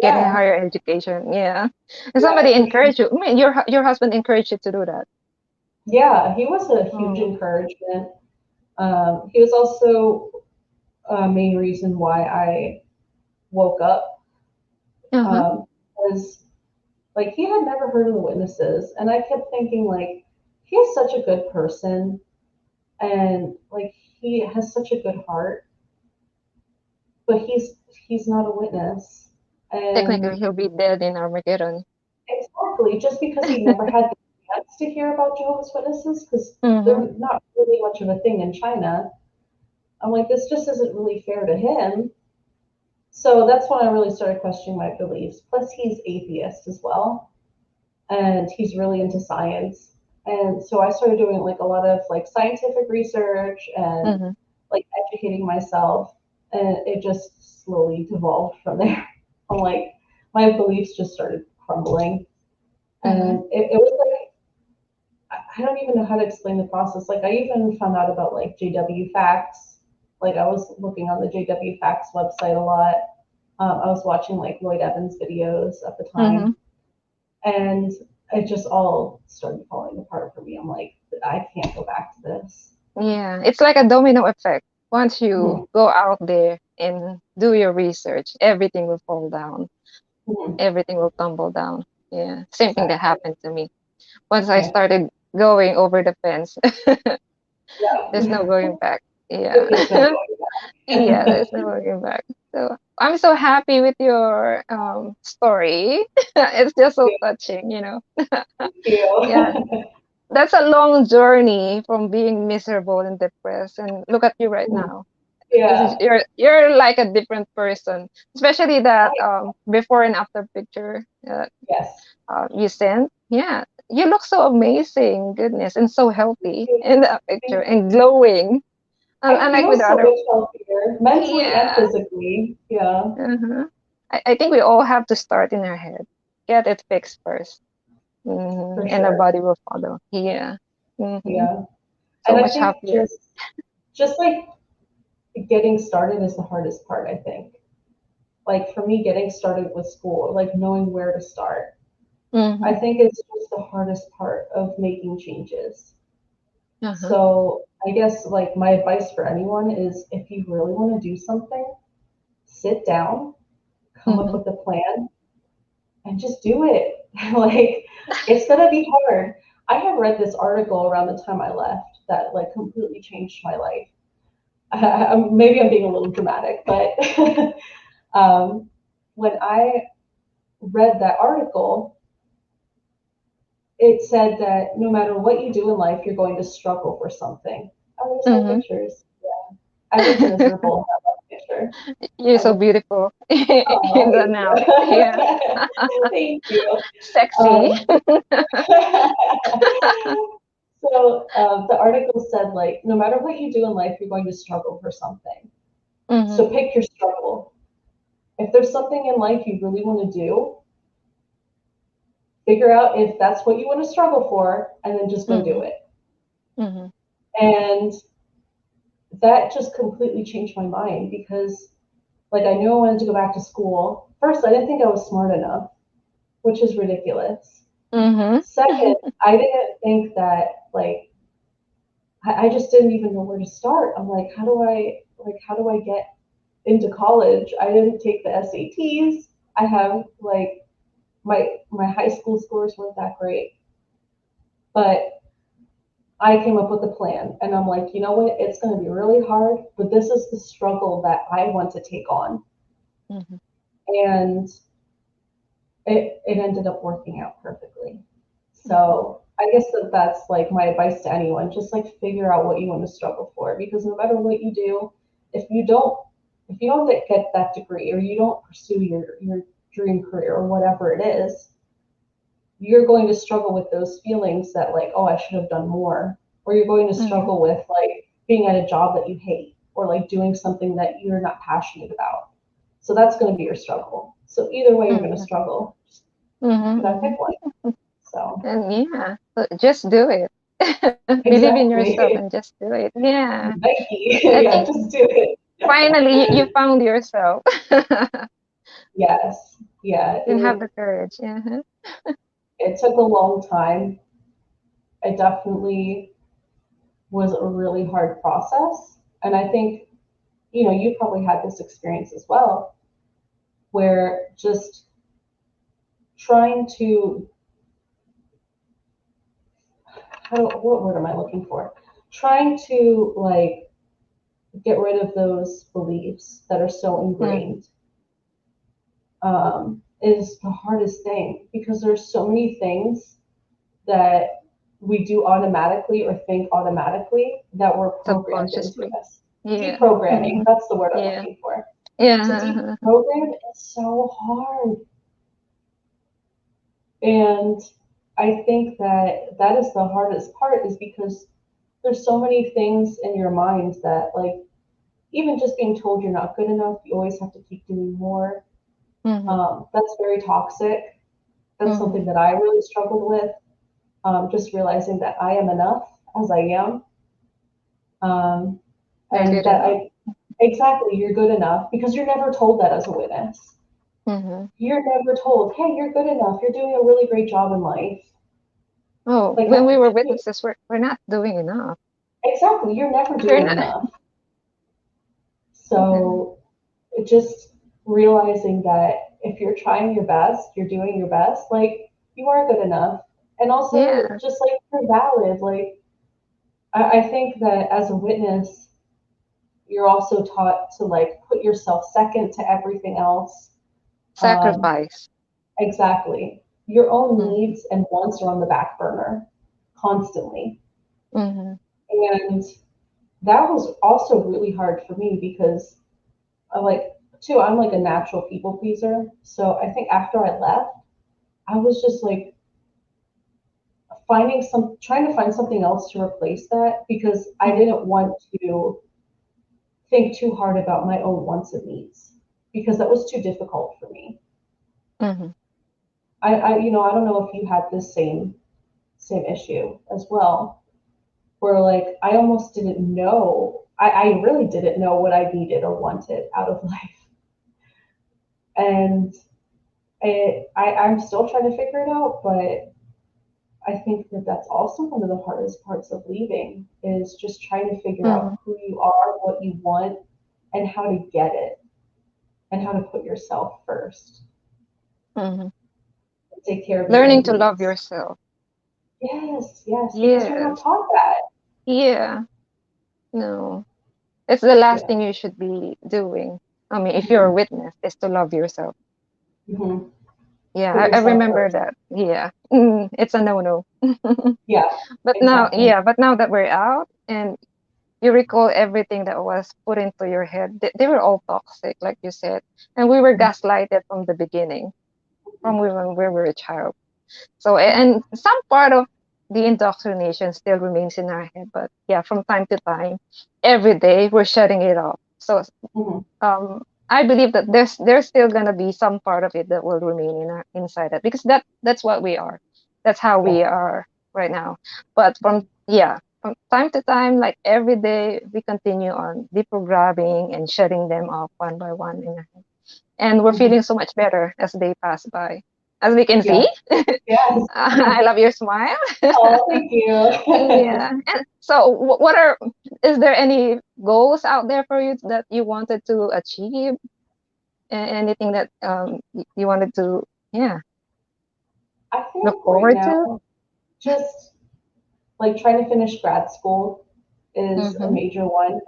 getting a yeah, higher education. Yeah. And yeah, somebody for sure. encouraged you. I mean, your husband encouraged you to do that. Yeah, he was a huge Oh. encouragement. He was also a main reason why I woke up. Uh-huh. Was like he had never heard of the witnesses, and I kept thinking like he is such a good person, and like he has such a good heart, but he's not a witness, Technically, and he'll be dead in Armageddon. exactly just because he never had the chance to hear about Jehovah's Witnesses because Mm-hmm. they're not really much of a thing in China. I'm like this just isn't really fair to him. So that's when I really started questioning my beliefs. Plus, he's atheist as well, and he's really into science. And so I started doing like a lot of like scientific research and Mm-hmm. like educating myself, and it just slowly devolved from there. I'm like my beliefs just started crumbling, Mm-hmm. and it was like I don't even know how to explain the process. Like I even found out about like JW facts. Like I was looking on the JW facts website a lot. I was watching like Lloyd Evans videos at the Mm-hmm. time, and it just all started falling apart for me. I'm like, I can't go back to this. Yeah. It's like a domino effect. Once you Mhm. go out there and do your research, everything will fall down. Mhm. Everything will tumble down. Yeah. Same thing that Exactly. happened to me. Once I Yeah. started going over the fence, there's no Yeah. going back. There Yeah. is no going Yeah, back. there's no going back. So I'm so happy with your story. It's just so touching, you know. Thank you. Yeah, that's a long journey from being miserable and depressed, and look at you right now. Yeah. You're like a different person, especially that I, before and after picture yes. you sent. Yeah, you look so amazing, goodness, and so Thank healthy you. in that picture Thank and you. glowing. I Unlike feel with the so other. much healthier, mentally and Yeah. physically. Yeah, Uh-huh. I think we all have to start in our head. Get it fixed first. for And our sure. body will follow. Yeah. Yeah. So And I much think happier. just like getting started is the hardest part, I think. Like for me, getting started with school, like knowing where to start, I Mm-hmm. think it's just the hardest part of making changes. Uh-huh. So I guess like my advice for anyone is if you really want to do something, sit down, come up Mm-hmm. with a plan, and just do it. Like it's gonna be hard. I had read this article around the time I left that like completely changed my life. Maybe I'm being a little dramatic, but um, when I read that article, it said that no matter what you do in life, you're going to struggle for something. Oh, there's my Mm-hmm. pictures. Yeah, I look miserable in that picture. You're I so look, beautiful oh, in the thank now. Yeah. you. Thank you. Sexy. Um, so the article said, like, no matter what you do in life, you're going to struggle for something. Mm-hmm. So pick your struggle. If there's something in life you really want to do, figure out if that's what you want to struggle for, and then just go Mm-hmm. do it. Mm-hmm. And that just completely changed my mind because, like, I knew I wanted to go back to school. First, I didn't think I was smart enough, which is ridiculous. Mm-hmm. Second, I didn't think that, like, I just didn't even know where to start. I'm like, how do I get into college? I didn't take the SATs. I have like my high school scores weren't that great, but I came up with a plan, and I'm like, you know what? It's going to be really hard, but this is the struggle that I want to take on, Mhm. and it ended up working out perfectly. Mhm. So I guess that's like my advice to anyone. Just like figure out what you want to struggle for, because no matter what you do, if you don't if you don't get that degree, or you don't pursue your dream career or whatever it is, you're going to struggle with those feelings that like, oh, I should have done more, or you're going to Mhm. struggle with like being at a job that you hate, or like doing something that you're not passionate about. So that's going to be your struggle. So either way, you're going to Mhm. struggle. You got to pick Mhm. one. So And yeah, so just do it. Believe in yourself exactly. and just do it. Yeah. Nike. I Yeah, think just do it. finally you found yourself. Yes. Yeah. You have the courage. Yeah. It took a long time. It definitely was a really hard process. And I think, you probably had this experience as well, where just trying to, what word am I looking for? Trying to like get rid of those beliefs that are so Mm, ingrained, is the hardest thing, because there's so many things that we do automatically or think automatically that were programmed into subconsciously. us. Yeah. Deprogramming, Hmm. that's the word I'm Yeah. looking for. To Yeah. deprogram is so hard. And I think that that is the hardest part, is because there's so many things in your mind that, like, even just being told you're not good enough, you always have to keep doing more. Hmm. That's very toxic. That's Hmm. something that I really struggled with. Just realizing that I am enough as I am, um, You're and good that enough. I exactly, you're good enough, because you're never told that as a witness. Hmm. You're never told, hey, you're good enough. You're doing a really great job in life. Oh, Like, when we were witnesses, we're not doing enough. exactly, you're never We're doing not. enough. Yeah. So just realizing that if you're trying your best, you're doing your best, like, you are good enough. And also, Yeah. just like, you're valid. Like, I think that as a witness, you're also taught to like put yourself second to everything else. Um, Sacrifice. exactly. Your own Hmm. needs and wants are on the back burner constantly. Hmm. And that was also really hard for me, because I like, too, I'm like a natural people pleaser. So I think after I left, I was just like trying to find something else to replace that, because I Hmm. didn't want to think too hard about my own wants and needs, because that was too difficult for me. Hmm. I don't know if you had this same issue as well, where like I almost didn't know. I really didn't know what I needed or wanted out of life, and I'm still trying to figure it out. But I think that that's also one of the hardest parts of leaving, is just trying to figure Hmm. out who you are, what you want, and how to get it, and how to put yourself first, Hmm. and take care of your Learning own to love needs. yourself. Yes, yes, because we're not Yes. taught that. Yeah. No. It's the last Yeah. thing you should be doing. I mean, if you're a Hmm. witness, is to love yourself. Hmm. Yeah, Put I yourself remember first. that. Yeah. It's a no-no. Yeah, But now, exactly. yeah, but now that we're out and you recall everything that was put into your head, they were all toxic, like you said. And we were gaslighted from the beginning, from when we were a child. So, and some part of the indoctrination still remains in our head. But yeah, from time to time, every day, we're shutting it off. So Hmm. I believe that there's still gonna be some part of it that will remain in our inside that, because that's what we are. That's how Yeah. we are right now. But from time to time, like every day, we continue on deprogramming and shutting them off one by one in our head. And we're Hmm. feeling so much better as they pass by. as we can see. Yes. Yes. I love your smile. Oh, thank you. Yeah. And so, what are, is there any goals out there for you that you wanted to achieve? Anything that you wanted to, yeah, I look think right forward to? now, just like trying to finish grad school is a Mm-hmm. major one.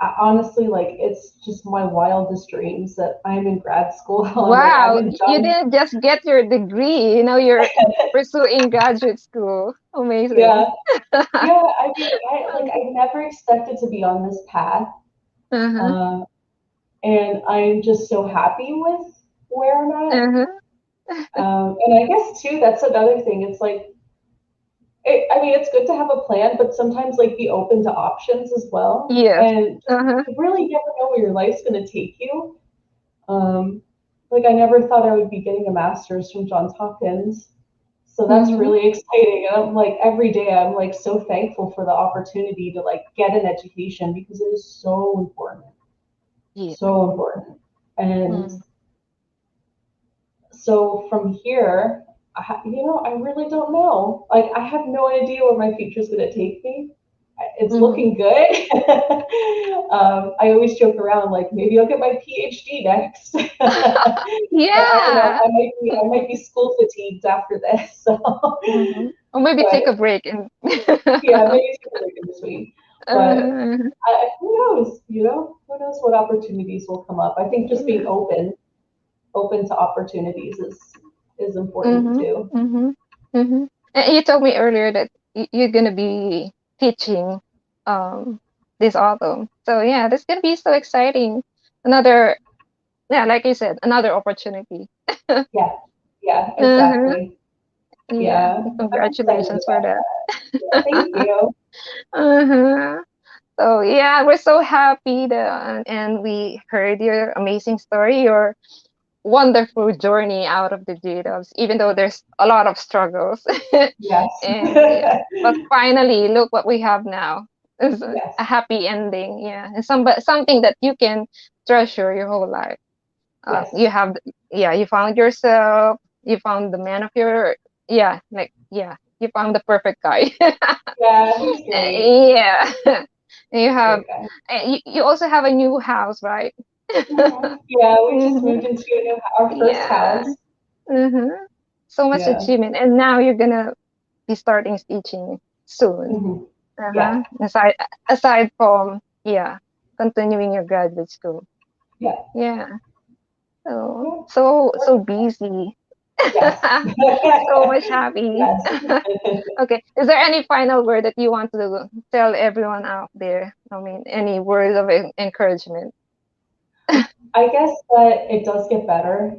I honestly, like, it's just my wildest dreams that I'm in grad school. I'm like, I Wow, haven't you done, didn't just get your degree, you're pursuing graduate school. Amazing. yeah, yeah. I mean, I never expected to be on this path, Uh-huh. um, and I'm just so happy with where I'm at. Uh-huh. And I guess too, that's another thing. It's like, I mean, it's good to have a plan, but sometimes like be open to options as well, Yes. and just Uh-huh. you really never know where your life's going to take you. Um, like I never thought I would be getting a master's from Johns Hopkins. So that's Mm-hmm. really exciting. And I'm like every day I'm like so thankful for the opportunity to like get an education because it is so important. Yeah. So important. And Mm-hmm. so from here, I really don't know. Like I have no idea where my future is going to take me. It's Mm-hmm. looking good. I always joke around like maybe I'll get my PhD next, but Yeah. I might be school fatigued after this. So, Mm-hmm. Or maybe but take a break and yeah, maybe take a break in between. But uh, who knows? Who knows what opportunities will come up? I think just being yeah. open to opportunities is important Mm-hmm. too. Mm-hmm. Mm-hmm. And you told me earlier that you're gonna be teaching um this autumn. So yeah, that's gonna be so exciting. Another, yeah, like you said, another opportunity. Yeah, yeah, Uh-huh. exactly. Yeah. Yeah, I'm excited Congratulations for about that. that. Yeah, thank you. Uh-huh. So yeah, we're so happy that and we heard your amazing story, your wonderful journey out of the JDubs, even though there's a lot of struggles. Yes. And yeah, but finally, look what we have now. It's a Yes. happy ending. Yeah, and something that you can treasure your whole life. You Yes. have, yeah, you found yourself. You found the man of your, yeah, like yeah, you found the perfect guy. Yeah, he's great. Yeah, you have, Great guy. you also have a new house, right? Yeah, we just Hmm. moved into our first Yeah. house. Hmm. So much Yeah. achievement, and now you're gonna be starting teaching soon. Yeah. Uh-huh. Aside from, yeah, continuing your graduate school. Yeah. Yeah. So Yeah. so busy. Yes. So much happy. Yes. Okay. Is there any final word that you want to tell everyone out there? I mean, any words of encouragement? I guess that it does get better.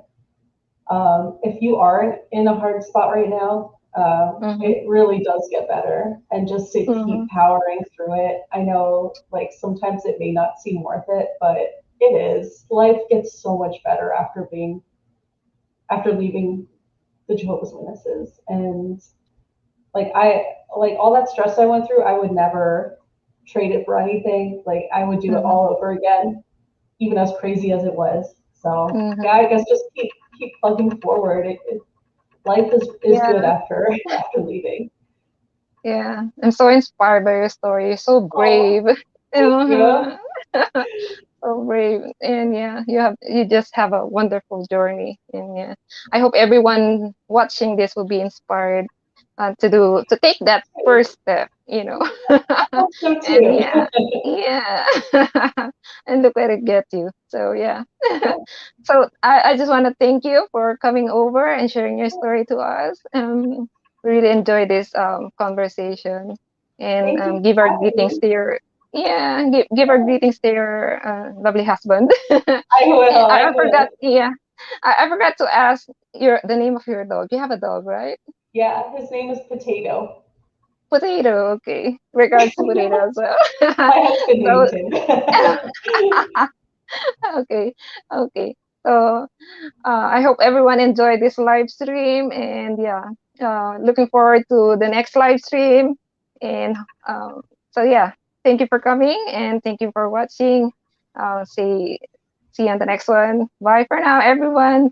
If you are in a hard spot right now, Mm-hmm. it really does get better. And just to Mm-hmm. keep powering through it. I know, like, sometimes it may not seem worth it, but it is. Life gets so much better after leaving the Jehovah's Witnesses. And like all that stress I went through, I would never trade it for anything. Like I would do it Mm-hmm. all over again, even as crazy as it was. So yeah, Mm-hmm. I guess just keep plugging forward. Life is good Yeah. after after leaving. Yeah. I'm so inspired by your story. You're so Oh, brave. thank you. Uh-huh. So brave. And yeah, you just have a wonderful journey. And yeah, I hope everyone watching this will be inspired to take that first step. I hope so And too. yeah, yeah. And look where it gets you. So yeah. So I just want to thank you for coming over and sharing your story to us. Really enjoy this conversation, and Thank you give for our having greetings me. to your, yeah, give our greetings to your lovely husband. I And will. I I forgot, will. yeah, I forgot to ask the name of your dog. You have a dog, right? Yeah, his name is Potato. Potato. Okay, regards to Potato as well. My husband So named him. okay, okay. So I hope everyone enjoyed this live stream, and yeah, looking forward to the next live stream. And so yeah, thank you for coming and thank you for watching. See you on the next one. Bye for now, everyone.